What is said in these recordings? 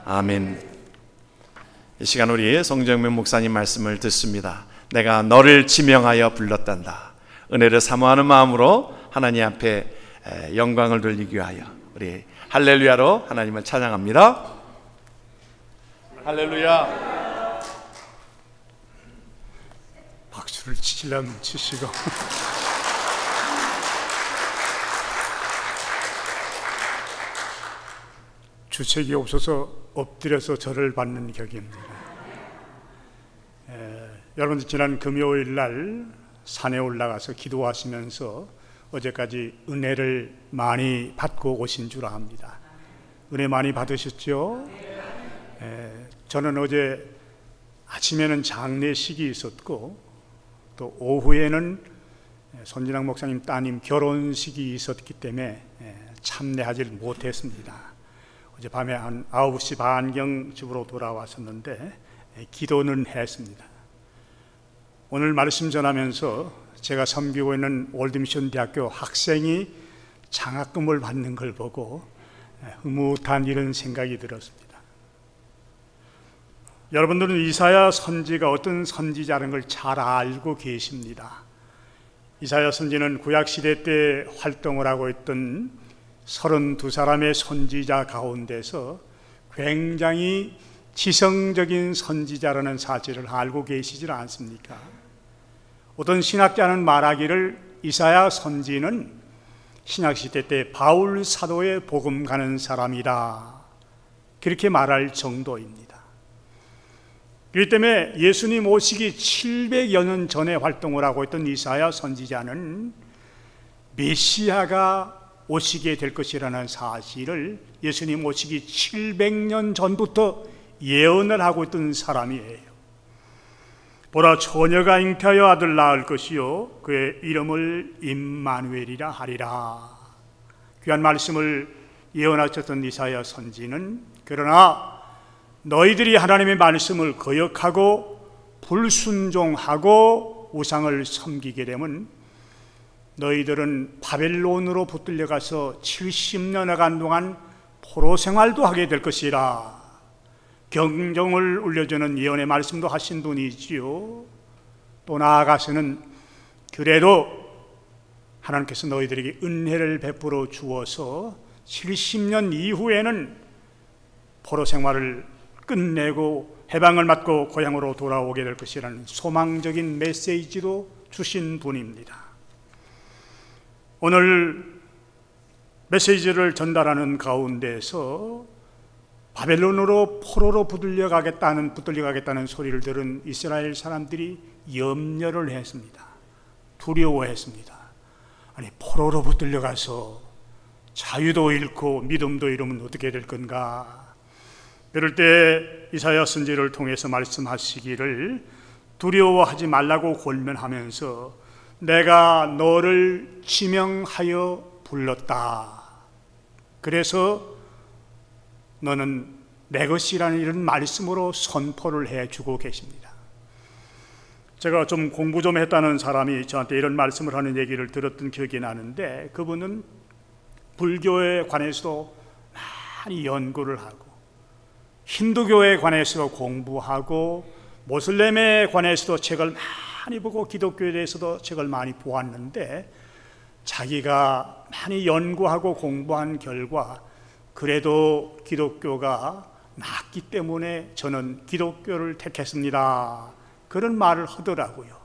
아멘. 이 시간 우리 송정면 목사님 말씀을 듣습니다. 내가 너를 지명하여 불렀단다. 은혜를 사모하는 마음으로 하나님 앞에 영광을 돌리기 위하여 우리 할렐루야로 하나님을 찬양합니다. 할렐루야. 박수를 치려면 치시고. 주책이 없어서 엎드려서 절을 받는 격입니다. 여러분들 지난 금요일 날 산에 올라가서 기도하시면서 어제까지 은혜를 많이 받고 오신 줄 압니다. 은혜 많이 받으셨죠? 저는 어제 아침에는 장례식이 있었고 또 오후에는 손진학 목사님 따님 결혼식이 있었기 때문에 참여하지 못했습니다. 어젯밤에 한 9시 반경 집으로 돌아왔었는데 기도는 했습니다. 오늘 말씀 전하면서 제가 섬기고 있는 월드미션 대학교 학생이 장학금을 받는 걸 보고 흐뭇한 이런 생각이 들었습니다. 여러분들은 이사야 선지가 어떤 선지자라는 걸 잘 알고 계십니다. 이사야 선지는 구약시대 때 활동을 하고 있던 32사람의 선지자 가운데서 굉장히 지성적인 선지자라는 사실을 알고 계시지 않습니까? 어떤 신학자는 말하기를 이사야 선지는 신약시대 때 바울 사도의 복음 가는 사람이다, 그렇게 말할 정도입니다. 그렇기 때문에 예수님 오시기 700여 년 전에 활동을 하고 있던 이사야 선지자는 메시아가 오시게 될 것이라는 사실을 예수님 오시기 700년 전부터 예언을 하고 있던 사람이에요. 보라, 처녀가 잉태하여 아들 낳을 것이요 그의 이름을 임마누엘이라 하리라. 귀한 말씀을 예언하셨던 이사야 선지는 그러나 너희들이 하나님의 말씀을 거역하고 불순종하고 우상을 섬기게 되면 너희들은 바벨론으로 붙들려가서 70년여간 동안 포로 생활도 하게 될 것이라. 경종을 울려주는 예언의 말씀도 하신 분이지요. 또 나아가서는 그래도 하나님께서 너희들에게 은혜를 베풀어 주어서 70년 이후에는 포로 생활을 끝내고 해방을 받고 고향으로 돌아오게 될 것이라는 소망적인 메시지도 주신 분입니다. 오늘 메시지를 전달하는 가운데서 바벨론으로 포로로 붙들려가겠다는 소리를 들은 이스라엘 사람들이 염려를 했습니다. 두려워했습니다. 아니, 포로로 붙들려가서 자유도 잃고 믿음도 잃으면 어떻게 될 건가? 그럴 때 이사야 선지를 통해서 말씀하시기를 두려워하지 말라고 권면하면서 내가 너를 지명하여 불렀다. 그래서 너는 내 것이라는 이런 말씀으로 선포를 해주고 계십니다. 제가 좀 공부 좀 했다는 사람이 저한테 이런 말씀을 하는 얘기를 들었던 기억이 나는데, 그분은 불교에 관해서도 많이 연구를 하고 힌두교에 관해서 공부하고 모슬렘에 관해서도 책을 많이 보고 기독교에 대해서도 책을 많이 보았는데, 자기가 많이 연구하고 공부한 결과 그래도 기독교가 낫기 때문에 저는 기독교를 택했습니다, 그런 말을 하더라고요.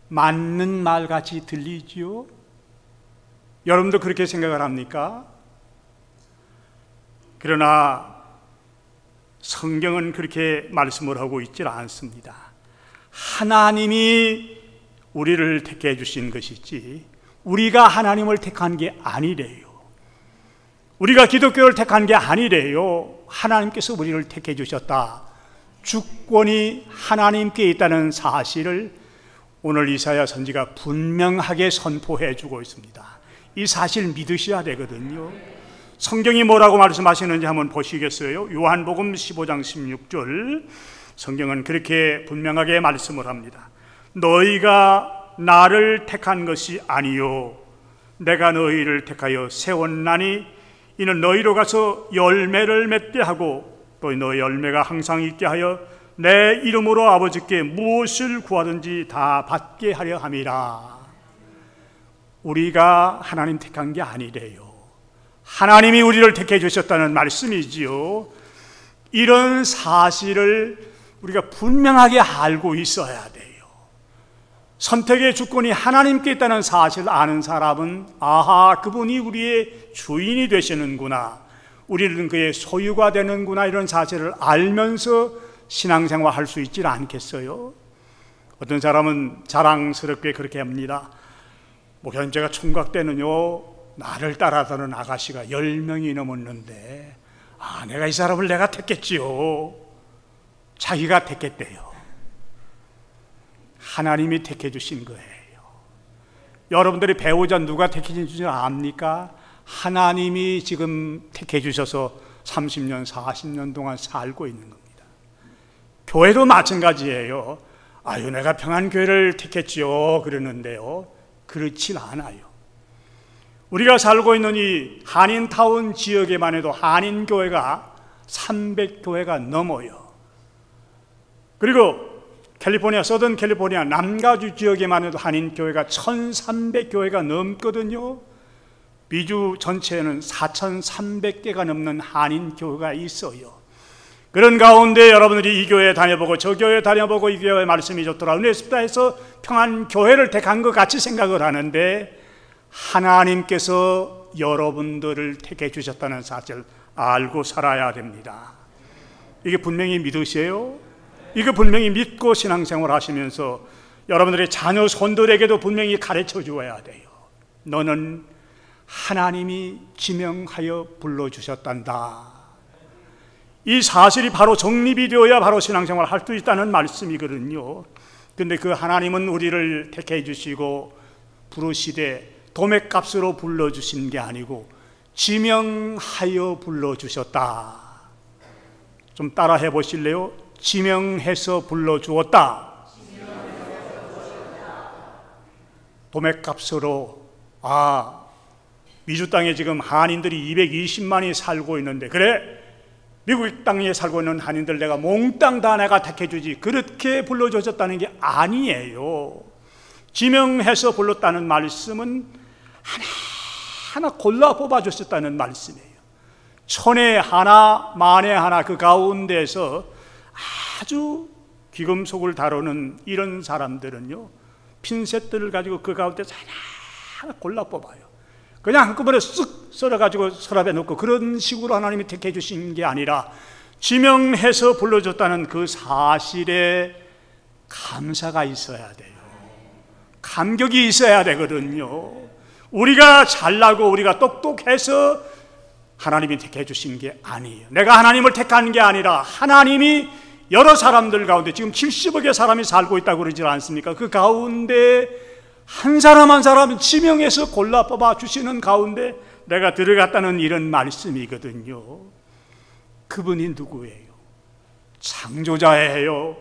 맞는 말같이 들리지요? 여러분도 그렇게 생각을 합니까? 그러나 성경은 그렇게 말씀을 하고 있질 않습니다. 하나님이 우리를 택해 주신 것이지 우리가 하나님을 택한 게 아니래요. 우리가 기독교를 택한 게 아니래요. 하나님께서 우리를 택해 주셨다. 주권이 하나님께 있다는 사실을 오늘 이사야 선지가 분명하게 선포해 주고 있습니다. 이 사실 믿으셔야 되거든요. 성경이 뭐라고 말씀하시는지 한번 보시겠어요? 요한복음 15장 16절 성경은 그렇게 분명하게 말씀을 합니다. 너희가 나를 택한 것이 아니요 내가 너희를 택하여 세웠나니 이는 너희로 가서 열매를 맺게 하고 또 너의 열매가 항상 있게 하여 내 이름으로 아버지께 무엇을 구하든지 다 받게 하려 함이라. 우리가 하나님 택한 게 아니래요. 하나님이 우리를 택해 주셨다는 말씀이지요. 이런 사실을 우리가 분명하게 알고 있어야 돼요. 선택의 주권이 하나님께 있다는 사실을 아는 사람은 아하, 그분이 우리의 주인이 되시는구나, 우리는 그의 소유가 되는구나, 이런 사실을 알면서 신앙생활 할 수 있지 않겠어요? 어떤 사람은 자랑스럽게 그렇게 합니다. 목사님, 제가 총각 때는요 나를 따라다는 아가씨가 10명이 넘었는데 내가 이 사람을 내가 택했지요. 자기가 택했대요. 하나님이 택해 주신 거예요. 여러분들이 배우자 누가 택해 주신 줄 압니까? 하나님이 지금 택해 주셔서 30년, 40년 동안 살고 있는 겁니다. 교회도 마찬가지예요. 아유, 내가 평안교회를 택했지요 그러는데요, 그렇진 않아요. 우리가 살고 있는 이 한인타운 지역에만 해도 한인교회가 300교회가 넘어요. 그리고 캘리포니아, 서던 캘리포니아 남가주 지역에만 해도 한인교회가 1300교회가 넘거든요. 미주 전체에는 4300개가 넘는 한인교회가 있어요. 그런 가운데 여러분들이 이 교회 다녀보고 저 교회 다녀보고 이 교회 말씀이 좋더라, 은혜 있다 해서 평안교회를 택한 것 같이 생각을 하는데, 하나님께서 여러분들을 택해 주셨다는 사실을 알고 살아야 됩니다. 이게 분명히 믿으세요? 이거 분명히 믿고 신앙생활 하시면서 여러분들의 자녀 손들에게도 분명히 가르쳐 주어야 돼요. 너는 하나님이 지명하여 불러주셨단다. 이 사실이 바로 정립이 되어야 바로 신앙생활 할 수 있다는 말씀이거든요. 근데 그 하나님은 우리를 택해 주시고 부르시되 도매값으로 불러주신 게 아니고 지명하여 불러주셨다. 좀 따라 해보실래요? 지명해서 불러주었다. 도매값으로. 미주 땅에 지금 한인들이 220만이 살고 있는데, 그래, 미국 땅에 살고 있는 한인들 내가 몽땅 다 내가 택해주지, 그렇게 불러주셨다는 게 아니에요. 지명해서 불렀다는 말씀은 하나하나 골라 뽑아주셨다는 말씀이에요. 천에 하나, 만에 하나, 그 가운데서 아주 귀금속을 다루는 이런 사람들은요, 핀셋들을 가지고 그 가운데서 하나 골라 뽑아요. 그냥 한꺼번에 쓱 썰어가지고 서랍에 넣고, 그런 식으로 하나님이 택해 주신 게 아니라 지명해서 불러줬다는 그 사실에 감사가 있어야 돼요. 감격이 있어야 되거든요. 우리가 잘나고 우리가 똑똑해서 하나님이 택해 주신 게 아니에요. 내가 하나님을 택한 게 아니라 하나님이 여러 사람들 가운데 지금 70억의 사람이 살고 있다고 그러지 않습니까? 그 가운데 한 사람 한 사람 지명해서 골라 뽑아 주시는 가운데 내가 들어갔다는 이런 말씀이거든요. 그분이 누구예요? 창조자예요.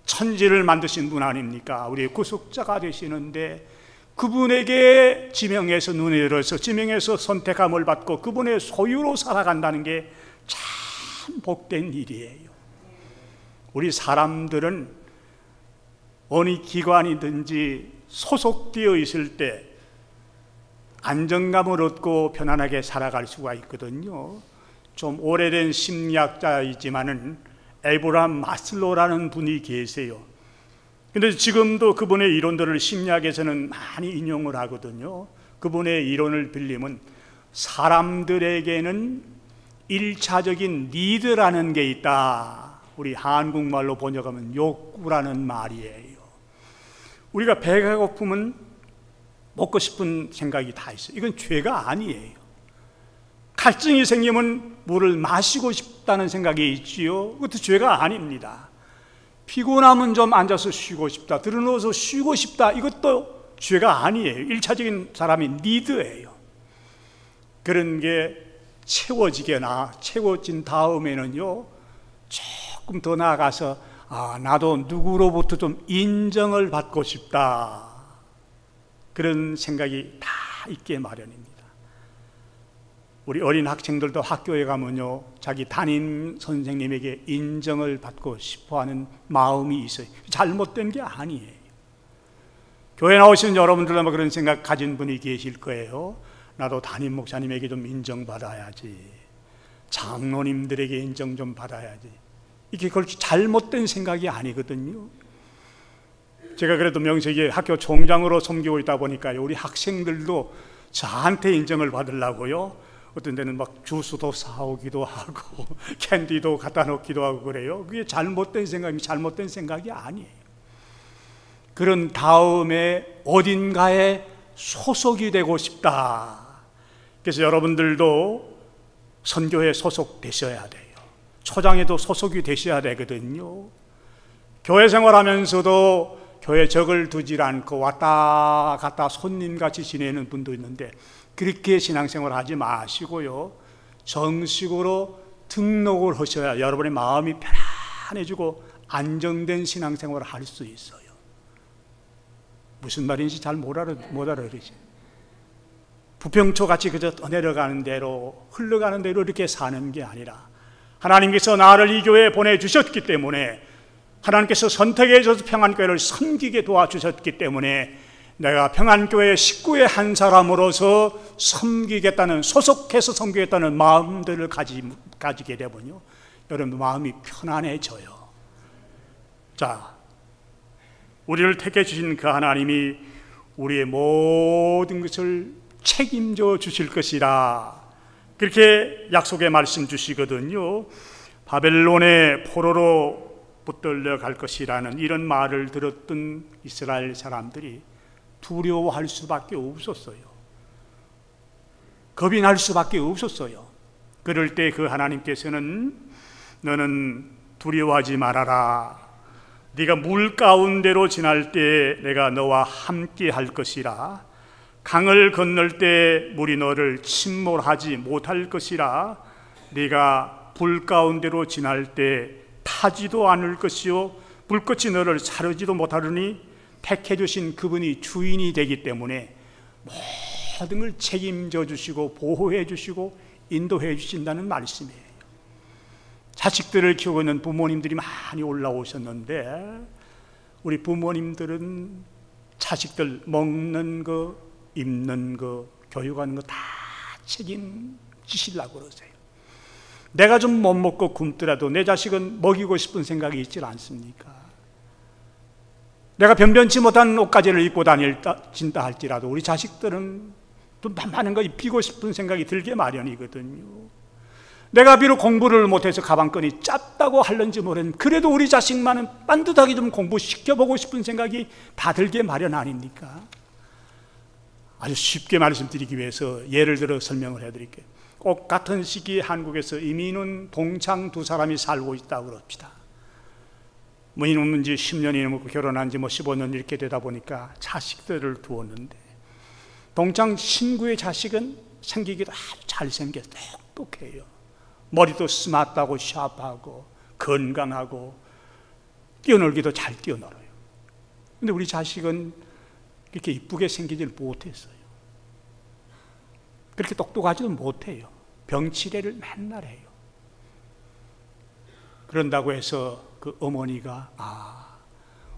천지를 만드신 분 아닙니까? 우리의 구속자가 되시는데, 그분에게 지명해서 눈에 열어서 지명해서 선택함을 받고 그분의 소유로 살아간다는 게 참 복된 일이에요. 우리 사람들은 어느 기관이든지 소속되어 있을 때 안정감을 얻고 편안하게 살아갈 수가 있거든요. 좀 오래된 심리학자이지만은 에브라함 마슬로라는 분이 계세요. 근데 지금도 그분의 이론들을 심리학에서는 많이 인용을 하거든요. 그분의 이론을 빌리면 사람들에게는 1차적인 니드라는 게 있다. 우리 한국말로 번역하면 욕구라는 말이에요. 우리가 배가 고프면 먹고 싶은 생각이 다 있어요. 이건 죄가 아니에요. 갈증이 생기면 물을 마시고 싶다는 생각이 있지요. 그것도 죄가 아닙니다. 피곤하면 좀 앉아서 쉬고 싶다, 들어누워서 쉬고 싶다, 이것도 죄가 아니에요. 1차적인 사람의 니드예요. 그런 게 채워진 다음에는요, 조금 더 나아가서 나도 누구로부터 좀 인정을 받고 싶다, 그런 생각이 다 있게 마련입니다. 우리 어린 학생들도 학교에 가면요, 자기 담임 선생님에게 인정을 받고 싶어하는 마음이 있어요. 잘못된 게 아니에요. 교회 나오신 여러분들도 아마 그런 생각 가진 분이 계실 거예요. 나도 담임 목사님에게 좀 인정받아야지, 장로님들에게 인정 좀 받아야지. 이게 그렇게 잘못된 생각이 아니거든요. 제가 그래도 명색이 학교 총장으로 섬기고 있다 보니까요, 우리 학생들도 저한테 인정을 받으려고요, 어떤 데는 막 주스도 사오기도 하고 캔디도 갖다 놓기도 하고 그래요. 그게 잘못된 생각이 아니에요. 그런 다음에 어딘가에 소속이 되고 싶다. 그래서 여러분들도 선교에 소속되셔야 돼요. 초장에도 소속이 되셔야 되거든요. 교회 생활하면서도 교회 적을 두질 않고 왔다 갔다 손님같이 지내는 분도 있는데, 그렇게 신앙생활 하지 마시고요, 정식으로 등록을 하셔야 여러분의 마음이 편안해지고 안정된 신앙생활을 할 수 있어요. 무슨 말인지 잘 못 알아들으시. 부평초같이 그저 내려가는 대로, 흘러가는 대로 이렇게 사는 게 아니라, 하나님께서 나를 이 교회에 보내주셨기 때문에, 하나님께서 선택해 주셔서 평안교회를 섬기게 도와주셨기 때문에, 내가 평안교회 식구의 한 사람으로서 섬기겠다는, 소속해서 섬기겠다는 마음들을 가지게 되면요, 여러분 마음이 편안해져요. 자, 우리를 택해 주신 그 하나님이 우리의 모든 것을 책임져 주실 것이라, 그렇게 약속의 말씀 주시거든요. 바벨론의 포로로 붙들려 갈 것이라는 이런 말을 들었던 이스라엘 사람들이 두려워할 수밖에 없었어요. 겁이 날 수밖에 없었어요. 그럴 때 그 하나님께서는, 너는 두려워하지 말아라. 네가 물 가운데로 지날 때 내가 너와 함께 할 것이라. 강을 건널 때 물이 너를 침몰하지 못할 것이라. 네가 불 가운데로 지날 때 타지도 않을 것이요 불꽃이 너를 사르지도 못하리니, 택해 주신 그분이 주인이 되기 때문에 모든 걸 책임져 주시고 보호해 주시고 인도해 주신다는 말씀이에요. 자식들을 키우고 있는 부모님들이 많이 올라오셨는데, 우리 부모님들은 자식들 먹는 거, 입는 거, 교육하는 거 다 책임지시려고 그러세요. 내가 좀 못 먹고 굶더라도 내 자식은 먹이고 싶은 생각이 있지 않습니까? 내가 변변치 못한 옷가지를 입고 다닌다 할지라도 우리 자식들은 좀 많은 거 입히고 싶은 생각이 들게 마련이거든요. 내가 비록 공부를 못해서 가방끈이 짧다고 할는지 모르는, 그래도 우리 자식만은 반듯하게 좀 공부시켜보고 싶은 생각이 다 들게 마련 아닙니까? 아주 쉽게 말씀드리기 위해서 예를 들어 설명을 해드릴게요. 꼭 같은 시기에 한국에서 이민 동창 두 사람이 살고 있다고 그럽시다. 이민 온 지 10년이 넘고 결혼한 지 15년 이렇게 되다 보니까 자식들을 두었는데, 동창 친구의 자식은 생기기도 아주 잘생겨서 똑똑해요. 머리도 스마트하고 샤프하고 건강하고 뛰어놀기도 잘 뛰어놀아요. 근데 우리 자식은 이렇게 이쁘게 생기질 못했어요. 그렇게 똑똑하지도 못해요. 병치레를 맨날 해요. 그런다고 해서 그 어머니가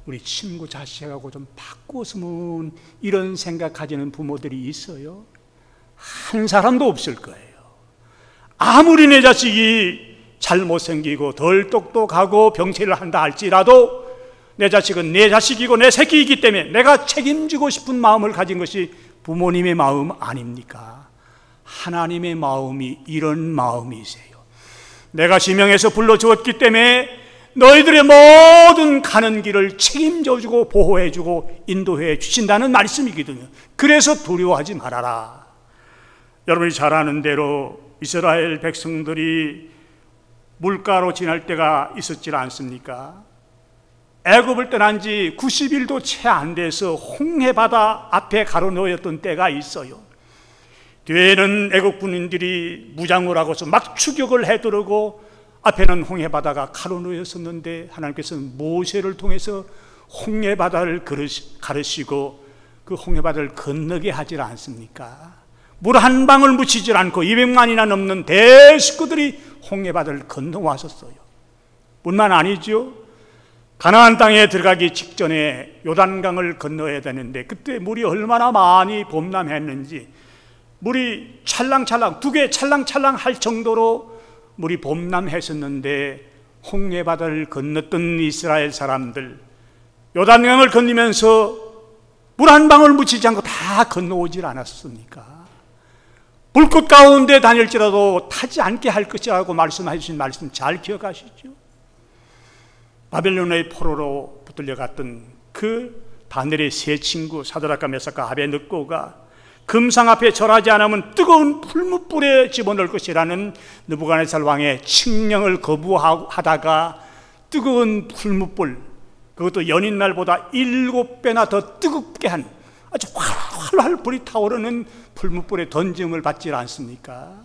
우리 친구 자식하고 좀 바꿨으면, 이런 생각하지는 부모들이 있어요? 한 사람도 없을 거예요. 아무리 내 자식이 잘못생기고 덜 똑똑하고 병치레를 한다 할지라도 내 자식은 내 자식이고 내 새끼이기 때문에 내가 책임지고 싶은 마음을 가진 것이 부모님의 마음 아닙니까? 하나님의 마음이 이런 마음이세요. 내가 지명해서 불러주었기 때문에 너희들의 모든 가는 길을 책임져주고 보호해주고 인도해 주신다는 말씀이거든요. 그래서 두려워하지 말아라. 여러분이 잘 아는 대로 이스라엘 백성들이 물가로 지날 때가 있었지 않습니까? 애굽을 떠난 지 90일도 채 안 돼서 홍해바다 앞에 가로놓였던 때가 있어요. 뒤에는 애국 군인들이 무장을 하고서 막 추격을 해들고 앞에는 홍해바다가 가로놓였었는데, 하나님께서는 모세를 통해서 홍해바다를 가르시고 그 홍해바다를 건너게 하지 않습니까? 물 한 방울 묻히질 않고 200만이나 넘는 대식구들이 홍해바다를 건너왔었어요. 뿐만 아니죠. 가나안 땅에 들어가기 직전에 요단강을 건너야 되는데 그때 물이 얼마나 많이 범람했는지 물이 찰랑찰랑, 두 개 찰랑찰랑 할 정도로 물이 범람했었는데 홍해바다를 건넜던 이스라엘 사람들, 요단강을 건너면서 물 한 방울 묻히지 않고 다 건너오질 않았습니까? 불꽃 가운데 다닐지라도 타지 않게 할 것이라고 말씀하신 말씀 잘 기억하시죠? 바벨론의 포로로 붙들려갔던 그 다니엘의 세 친구 사드락과 메삭과 아베느고가 금상 앞에 절하지 않으면 뜨거운 풀무불에 집어넣을 것이라는 느부갓네살 왕의 칙령을 거부하다가 뜨거운 풀무불, 그것도 연인날보다 7배나 더 뜨겁게 한 아주 활활 불이 타오르는 풀무불에 던짐을 받지 않습니까?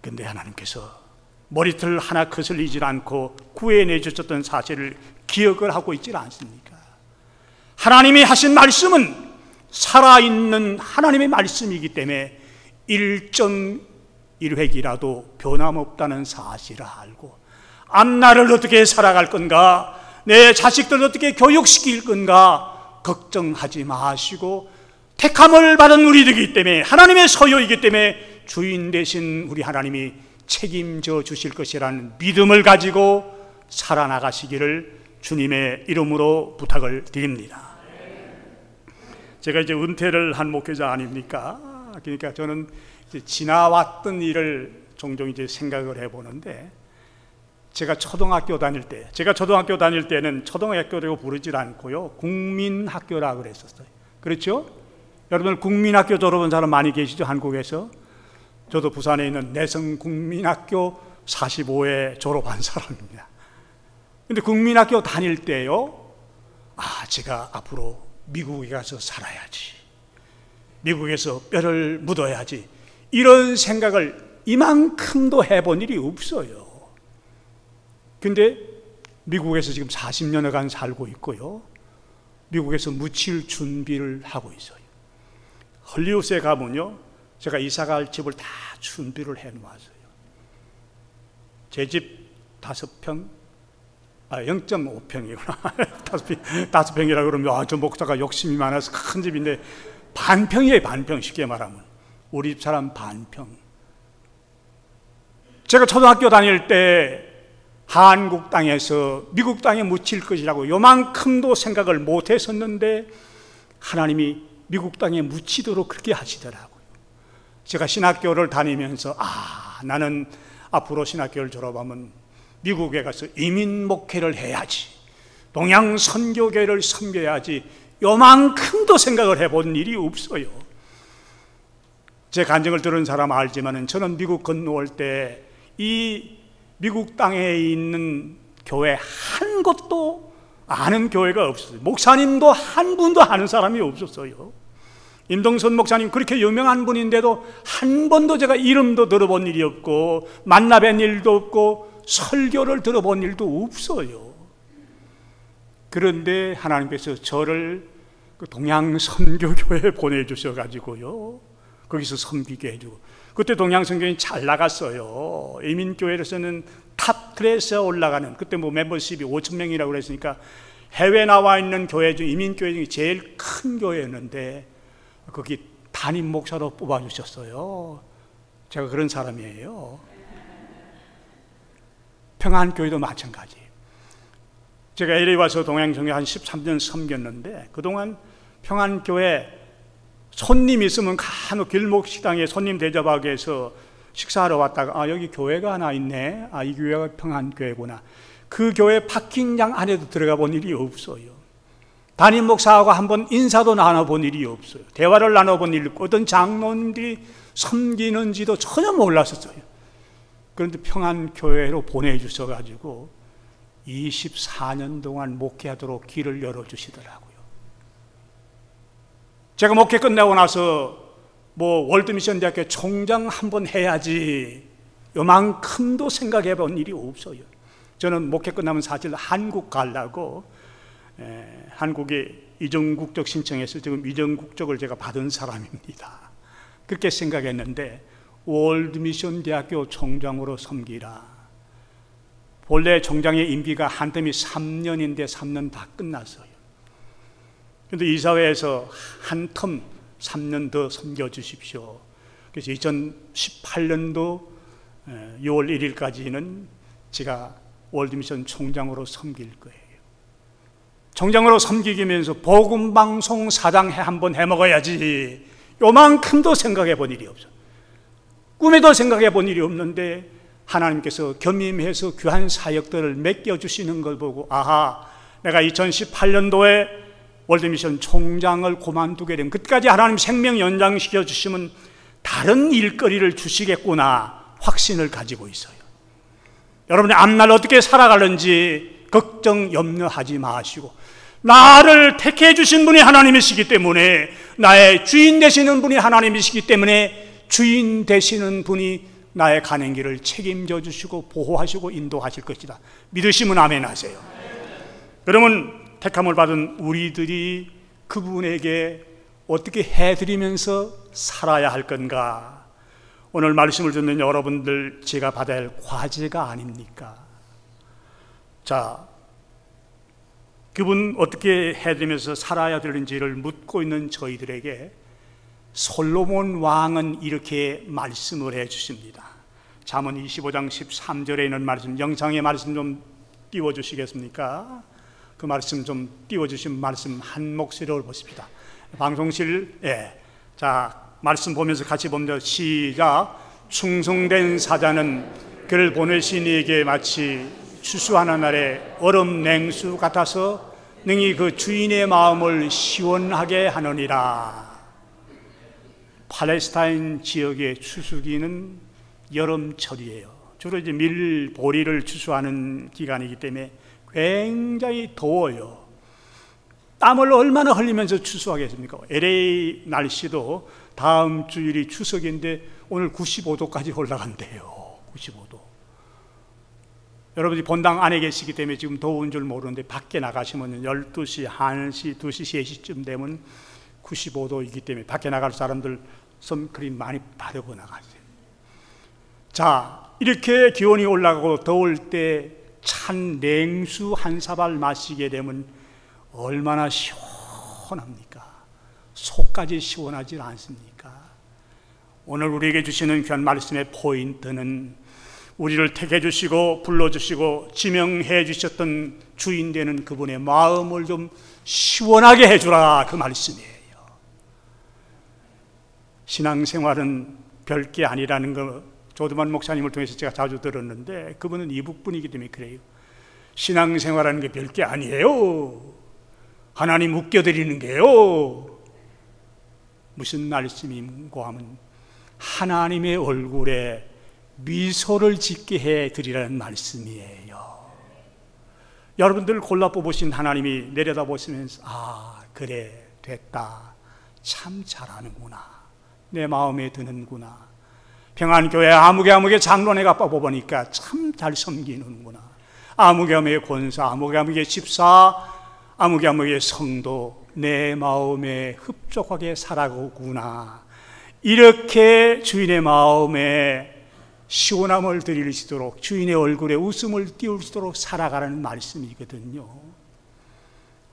그런데 하나님께서 머리털 하나 거슬리지 않고 구해내 주셨던 사실을 기억을 하고 있지 않습니까? 하나님이 하신 말씀은 살아있는 하나님의 말씀이기 때문에 1.1획이라도 변함없다는 사실을 알고 앞날을 어떻게 살아갈 건가, 내 자식들을 어떻게 교육시킬 건가 걱정하지 마시고 택함을 받은 우리들이기 때문에, 하나님의 소유이기 때문에 주인 되신 우리 하나님이 책임져 주실 것이라는 믿음을 가지고 살아나가시기를 주님의 이름으로 부탁을 드립니다. 제가 이제 은퇴를 한 목회자 아닙니까? 그러니까 저는 이제 지나왔던 일을 종종 이제 생각을 해보는데, 제가 초등학교 다닐 때는 초등학교라고 부르질 않고요, 국민학교라고 그랬었어요. 그렇죠? 여러분 국민학교 졸업한 사람 많이 계시죠? 한국에서. 저도 부산에 있는 내성국민학교 45회 졸업한 사람입니다. 근데 국민학교 다닐 때요, 제가 앞으로 미국에 가서 살아야지, 미국에서 뼈를 묻어야지, 이런 생각을 이만큼도 해본 일이 없어요. 근데 미국에서 지금 40년여간 살고 있고요, 미국에서 묻힐 준비를 하고 있어요. 헐리우드에 가면요, 제가 이사갈 집을 다 준비를 해놓았어요. 제 집 5평, 0.5평이구나. 5평이라고 그러면 저 목사가 욕심이 많아서 큰 집인데 반평이에요. 반평. 쉽게 말하면 우리 집 사람 반평. 제가 초등학교 다닐 때 한국 땅에서 미국 땅에 묻힐 것이라고 요만큼도 생각을 못 했었는데 하나님이 미국 땅에 묻히도록 그렇게 하시더라고요. 제가 신학교를 다니면서 나는 앞으로 신학교를 졸업하면 미국에 가서 이민 목회를 해야지, 동양 선교계를 섬겨야지, 요만큼도 생각을 해본 일이 없어요. 제 간증을 들은 사람 알지만은 저는 미국 건너올 때 이 미국 땅에 있는 교회 한 곳도 아는 교회가 없었어요. 목사님도 한 분도 아는 사람이 없었어요. 임동선 목사님 그렇게 유명한 분인데도 한 번도 제가 이름도 들어본 일이 없고 만나뵌 일도 없고 설교를 들어본 일도 없어요. 그런데 하나님께서 저를 그 동양선교교회에 보내주셔가지고요, 거기서 섬기게 해주고, 그때 동양선교회는 잘 나갔어요. 이민교회에서는 탑 클래스에 올라가는, 그때 뭐 멤버십이 5,000명이라고 그랬으니까 해외 나와 있는 교회 중 이민교회 중에 제일 큰 교회였는데 거기 담임 목사로 뽑아주셨어요. 제가 그런 사람이에요. 평안교회도 마찬가지예요. 제가 LA 와서 동양선교회 한 13년 섬겼는데 그동안 평안교회 손님 있으면 간혹 길목식당에 손님 대접하기 위해서 식사하러 왔다가 여기 교회가 하나 있네, 이 교회가 평안교회구나. 그 교회 파킹장 안에도 들어가 본 일이 없어요. 담임 목사하고 한번 인사도 나눠본 일이 없어요. 대화를 나눠본 일이 없고 어떤 장로님들이 섬기는지도 전혀 몰랐었어요. 그런데 평안교회로 보내주셔가지고 24년 동안 목회하도록 길을 열어주시더라고요. 제가 목회 끝나고 나서 월드미션대학교 총장 한번 해야지 요만큼도 생각해 본 일이 없어요. 저는 목회 끝나면 사실 한국 가려고 한국에 이정국적 신청해서 지금 이정국적을 제가 받은 사람입니다. 그렇게 생각했는데 월드미션 대학교 총장으로 섬기라. 본래 총장의 임기가 한 텀이 3년인데 3년 다 끝났어요. 그런데 이사회에서 한 텀 3년 더 섬겨주십시오. 그래서 2018년도 6월 1일까지는 제가 월드미션 총장으로 섬길 거예요. 총장으로 섬기면서 복음방송 사장 한번 해먹어야지. 요만큼도 생각해 본 일이 없어. 꿈에도 생각해 본 일이 없는데 하나님께서 겸임해서 귀한 사역들을 맡겨주시는 걸 보고 아하, 내가 2018년도에 월드미션 총장을 그만두게 되면 그때까지 하나님 생명 연장시켜 주시면 다른 일거리를 주시겠구나 확신을 가지고 있어요. 여러분의 앞날 어떻게 살아가는지 걱정 염려하지 마시고 나를 택해 주신 분이 하나님이시기 때문에 나의 주인 되시는 분이 하나님이시기 때문에 주인 되시는 분이 나의 가는 길을 책임져 주시고 보호하시고 인도하실 것이다. 믿으시면 아멘 하세요. 그러면 택함을 받은 우리들이 그분에게 어떻게 해드리면서 살아야 할 건가? 오늘 말씀을 듣는 여러분들 제가 받아야 할 과제가 아닙니까? 자, 그분 어떻게 해드리면서 살아야 되는지를 묻고 있는 저희들에게 솔로몬 왕은 이렇게 말씀을 해 주십니다. 잠언 25장 13절에 있는 말씀, 영상의 말씀 좀 띄워주시겠습니까? 그 말씀 좀 띄워주신 말씀 한 목소리로 보십시다. 방송실, 자, 말씀 보면서 같이 봅니다. 시작. 충성된 사자는 그를 보내신 이에게 마치 추수하는 날에 얼음 냉수 같아서 능히 그 주인의 마음을 시원하게 하느니라. 팔레스타인 지역의 추수기는 여름철이에요. 주로 이제 밀보리를 추수하는 기간이기 때문에 굉장히 더워요. 땀을 얼마나 흘리면서 추수하겠습니까? LA 날씨도 다음 주일이 추석인데 오늘 95도까지 올라간대요. 95도. 여러분이 본당 안에 계시기 때문에 지금 더운 줄 모르는데 밖에 나가시면 12시, 1시, 2시, 3시쯤 되면 95도이기 때문에 밖에 나갈 사람들 선크림 많이 바르고 나가세요. 자, 이렇게 기온이 올라가고 더울 때 찬 냉수 한 사발 마시게 되면 얼마나 시원합니까? 속까지 시원하지 않습니까? 오늘 우리에게 주시는 귀한 말씀의 포인트는 우리를 택해 주시고 불러주시고 지명해 주셨던 주인 되는 그분의 마음을 좀 시원하게 해주라, 그 말씀이에요. 신앙생활은 별게 아니라는 거 조드만 목사님을 통해서 제가 자주 들었는데 그분은 이북분이기 때문에 그래요. 신앙생활하는 게 별게 아니에요. 하나님 웃겨드리는 게요. 무슨 말씀인고 하면 하나님의 얼굴에 미소를 짓게 해드리라는 말씀이에요. 여러분들 골라 뽑으신 하나님이 내려다보시면서 아, 그래, 됐다, 참 잘하는구나, 내 마음에 드는구나, 평안교회 아무개 장로네가 뽑아보니까 참 잘 섬기는구나, 아무개 권사, 아무개 집사, 아무개 성도 내 마음에 흡족하게 살아가구나, 이렇게 주인의 마음에 시원함을 드릴 수 있도록 주인의 얼굴에 웃음을 띄울 수 있도록 살아가라는 말씀이거든요.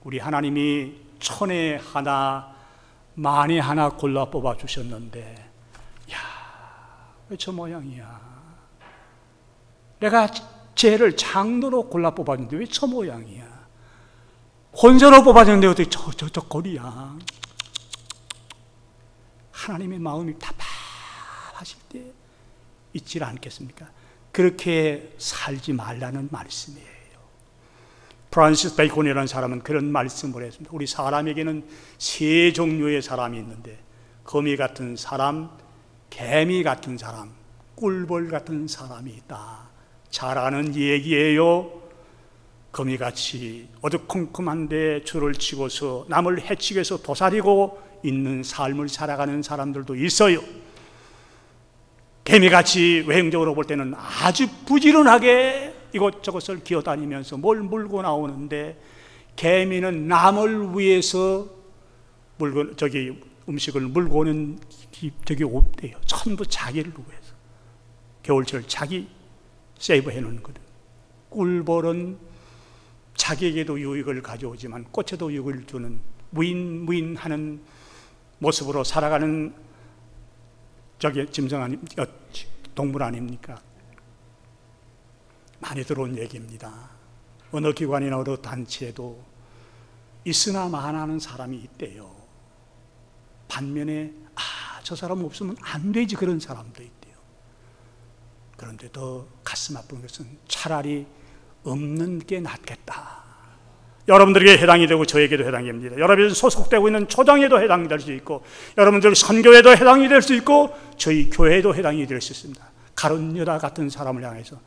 우리 하나님이 천에 하나 만에 하나 골라 뽑아 주셨는데 야, 왜 저 모양이야? 내가 쟤를 장로로 골라 뽑았는데 왜 저 모양이야? 권사로 뽑았는데 어떻게 저 거리야? 하나님의 마음이 답답하실 때 있지 않겠습니까? 그렇게 살지 말라는 말씀이에요. 프란시스 베이컨이라는 사람은 그런 말씀을 했습니다. 우리 사람에게는 세 종류의 사람이 있는데 거미 같은 사람, 개미 같은 사람, 꿀벌 같은 사람이 있다. 잘 아는 얘기예요. 거미같이 어두컴컴한데 줄을 치고서 남을 해치기 위해서 도사리고 있는 삶을 살아가는 사람들도 있어요. 개미같이 외형적으로 볼 때는 아주 부지런하게 이것저것을 기어다니면서 뭘 물고 나오는데 개미는 남을 위해서 음식을 물고 오는 적이 없대요. 전부 자기를 위해서. 겨울철 자기 세이브해 놓는 거든. 꿀벌은 자기에게도 유익을 가져오지만 꽃에도 유익을 주는 무인하는 모습으로 살아가는 짐승 동물 아닙니까? 많이 들어온 얘기입니다. 어느 기관이나 어느 단체에도 있으나 마나하는 사람이 있대요. 반면에 저 사람 없으면 안 되지 그런 사람도 있대요. 그런데 더 가슴 아픈 것은 차라리 없는 게 낫겠다. 여러분들에게 해당이 되고 저에게도 해당이 됩니다. 여러분이 소속되고 있는 초장에도 해당이 될 수 있고, 여러분들 선교에도 해당이 될 수 있고, 저희 교회에도 해당이 될 수 있습니다. 가룟 유다 같은 사람을 향해서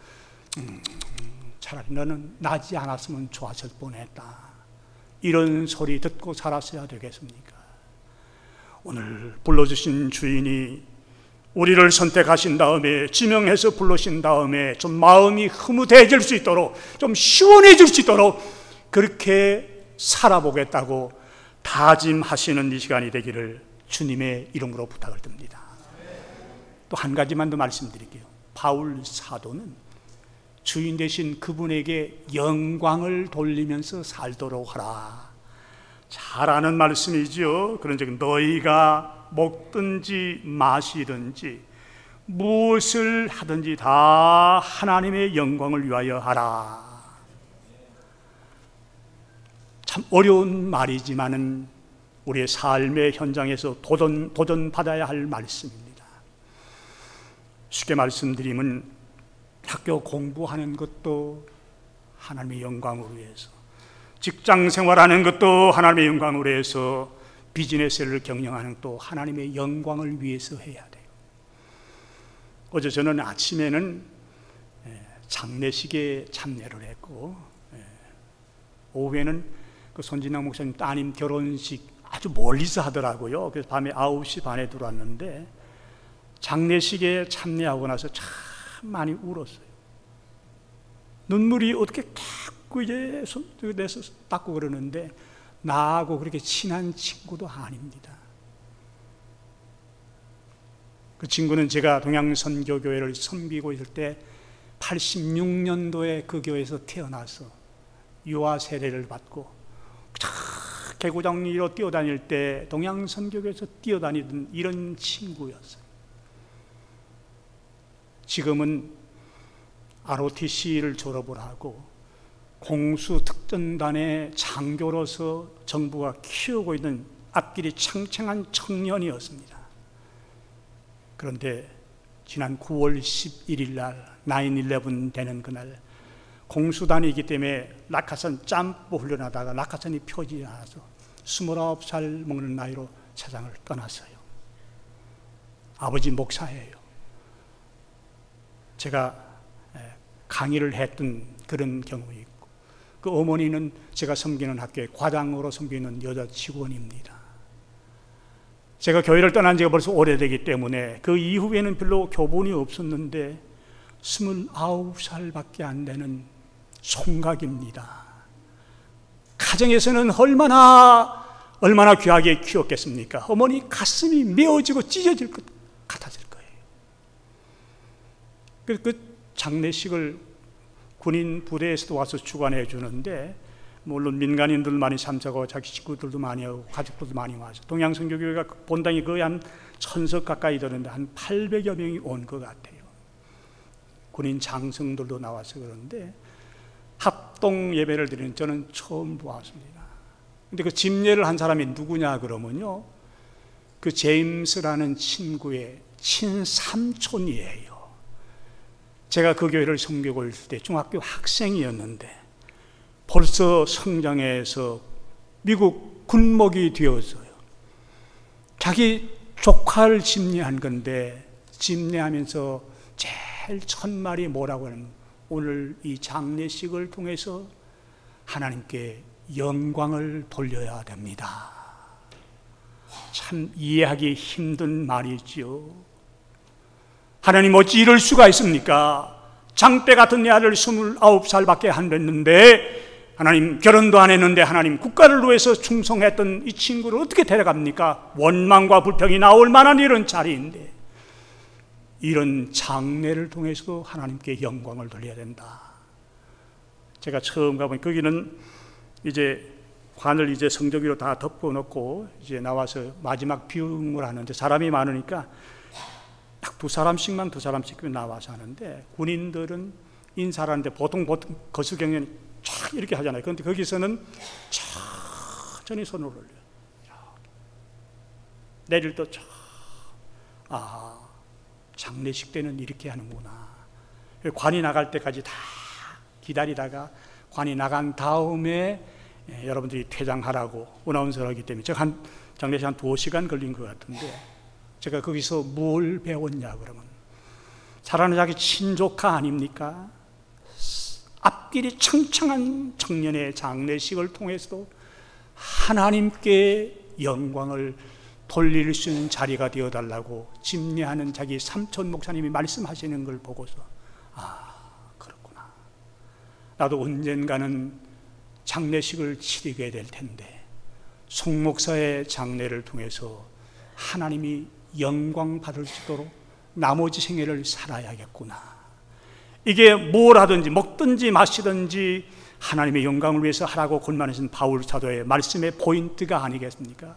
차라리 너는 나지 않았으면 좋았을 뻔했다, 이런 소리 듣고 살았어야 되겠습니까? 오늘 불러주신 주인이 우리를 선택하신 다음에 지명해서 부르신 다음에 좀 마음이 흐뭇해질 수 있도록, 좀 시원해질 수 있도록 그렇게 살아보겠다고 다짐하시는 이 시간이 되기를 주님의 이름으로 부탁을 드립니다. 또 한 가지만 더 말씀드릴게요. 바울 사도는 주인 되신 그분에게 영광을 돌리면서 살도록 하라, 잘 아는 말씀이지요. 그런즉 너희가 먹든지 마시든지 무엇을 하든지 다 하나님의 영광을 위하여 하라. 참 어려운 말이지만은 우리의 삶의 현장에서 도전받아야 할 말씀입니다. 쉽게 말씀드리면 학교 공부하는 것도 하나님의 영광을 위해서, 직장 생활하는 것도 하나님의 영광을 위해서, 비즈니스를 경영하는 것도 하나님의 영광을 위해서 해야 돼요. 어제 저는 아침에는 장례식에 참여를 했고, 오후에는 그 손진영 목사님 따님 결혼식 아주 멀리서 하더라고요. 그래서 밤에 9시 반에 들어왔는데 장례식에 참여하고 나서 참 많이 울었어요. 눈물이 어떻게 자꾸 이제 손에서 닦고 그러는데, 나하고 그렇게 친한 친구도 아닙니다. 그 친구는 제가 동양선교교회를 섬기고 있을 때 86년도에 그 교회에서 태어나서 유아 세례를 받고 개구장 위로 뛰어다닐 때 동양선교교회에서 뛰어다니던 이런 친구였어요. 지금은 ROTC를 졸업을 하고 공수특전단의 장교로서 정부가 키우고 있는 앞길이 창창한 청년이었습니다. 그런데 지난 9월 11일 날 9/11 되는 그날, 공수단이기 때문에 낙하산 점프 훈련하다가 낙하산이 펴지지 않아서 29살 먹는 나이로 세상을 떠났어요. 아버지 목사예요. 제가 강의를 했던 그런 경험이 있고, 그 어머니는 제가 섬기는 학교에 과장으로 섬기는 여자 직원입니다. 제가 교회를 떠난 지가 벌써 오래되기 때문에 그 이후에는 별로 교본이 없었는데 29살밖에 안 되는 총각입니다. 가정에서는 얼마나 귀하게 키웠겠습니까? 어머니 가슴이 메어지고 찢어질 것 같았을 거예요. 그 장례식을 군인 부대에서도 와서 주관해 주는데, 물론 민간인들 많이 참석하고 자기 식구들도 많이 하고 가족들도 많이 와서, 동양선교교회가 본당이 거의 한 1000석 가까이 되는데 한 800여 명이 온 것 같아요. 군인 장성들도 나와서. 그런데 합동 예배를 드리는 저는 처음 보았습니다. 근데 그 집례를 한 사람이 누구냐 그러면요, 그 제임스라는 친구의 친삼촌이에요. 제가 그 교회를 섬기고 있을 때 중학교 학생이었는데 벌써 성장해서 미국 군목이 되었어요. 자기 조카를 집례한 건데, 집례하면서 제일 첫 말이 뭐라고 하냐면, 오늘 이 장례식을 통해서 하나님께 영광을 돌려야 됩니다. 참 이해하기 힘든 말이지요. 하나님 어찌 이럴 수가 있습니까? 장대 같은 내 아들 29살밖에 안 됐는데 하나님 결혼도 안 했는데 하나님 국가를 위해서 충성했던 이 친구를 어떻게 데려갑니까? 원망과 불평이 나올 만한 이런 자리인데 이런 장례를 통해서도 하나님께 영광을 돌려야 된다. 제가 처음 가보니 거기는 이제 관을 이제 성적으로 다 덮어놓고 이제 나와서 마지막 비움을 하는데 사람이 많으니까 딱 두 사람씩 나와서 하는데 군인들은 인사하는데 보통 거수경연이 쫙 이렇게 하잖아요. 그런데 거기서는 천천히 손을 올려요. 내릴 또 쫙. 장례식 때는 이렇게 하는구나. 관이 나갈 때까지 다 기다리다가 관이 나간 다음에 여러분들이 퇴장하라고 어나운서를 하기 때문에 제가 장례식 한 2시간 걸린 것 같은데 제가 거기서 뭘 배웠냐 그러면 사랑하는 자기 친조카 아닙니까? 앞길이 청청한 청년의 장례식을 통해서도 하나님께 영광을 돌릴 수 있는 자리가 되어달라고 집례하는 자기 삼촌 목사님이 말씀하시는 걸 보고서 그렇구나. 나도 언젠가는 장례식을 치르게 될 텐데 송 목사의 장례를 통해서 하나님이 영광 받을 수 있도록 나머지 생애를 살아야겠구나. 이게 뭘 하든지 먹든지 마시든지 하나님의 영광을 위해서 하라고 권면하신 바울 사도의 말씀의 포인트가 아니겠습니까?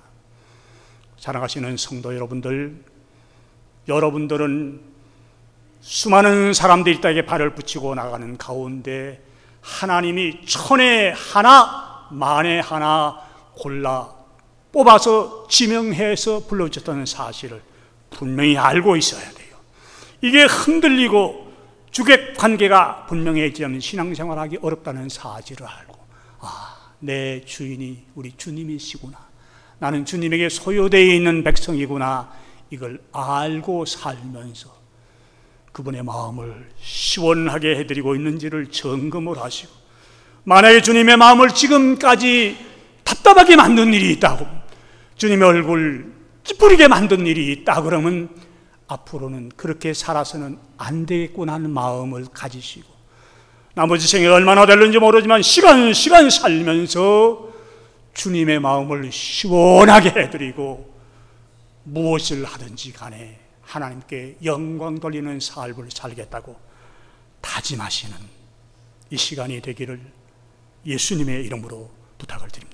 사랑하시는 성도 여러분들, 여러분들은 수많은 사람들이 이 땅에 발을 붙이고 나가는 가운데 하나님이 천에 하나 만에 하나 골라 뽑아서 지명해서 불러주셨다는 사실을 분명히 알고 있어야 돼요. 이게 흔들리고 주객 관계가 분명해지면 신앙생활하기 어렵다는 사실을 알고 내 주인이 우리 주님이시구나, 나는 주님에게 소유되어 있는 백성이구나, 이걸 알고 살면서 그분의 마음을 시원하게 해드리고 있는지를 점검을 하시고, 만약에 주님의 마음을 지금까지 답답하게 만든 일이 있다고, 주님의 얼굴 찌푸리게 만든 일이 있다 그러면 앞으로는 그렇게 살아서는 안 되겠구나 하는 마음을 가지시고, 나머지 생에 얼마나 될는지 모르지만 시간 살면서 주님의 마음을 시원하게 해드리고 무엇을 하든지 간에 하나님께 영광 돌리는 삶을 살겠다고 다짐하시는 이 시간이 되기를 예수님의 이름으로 부탁을 드립니다.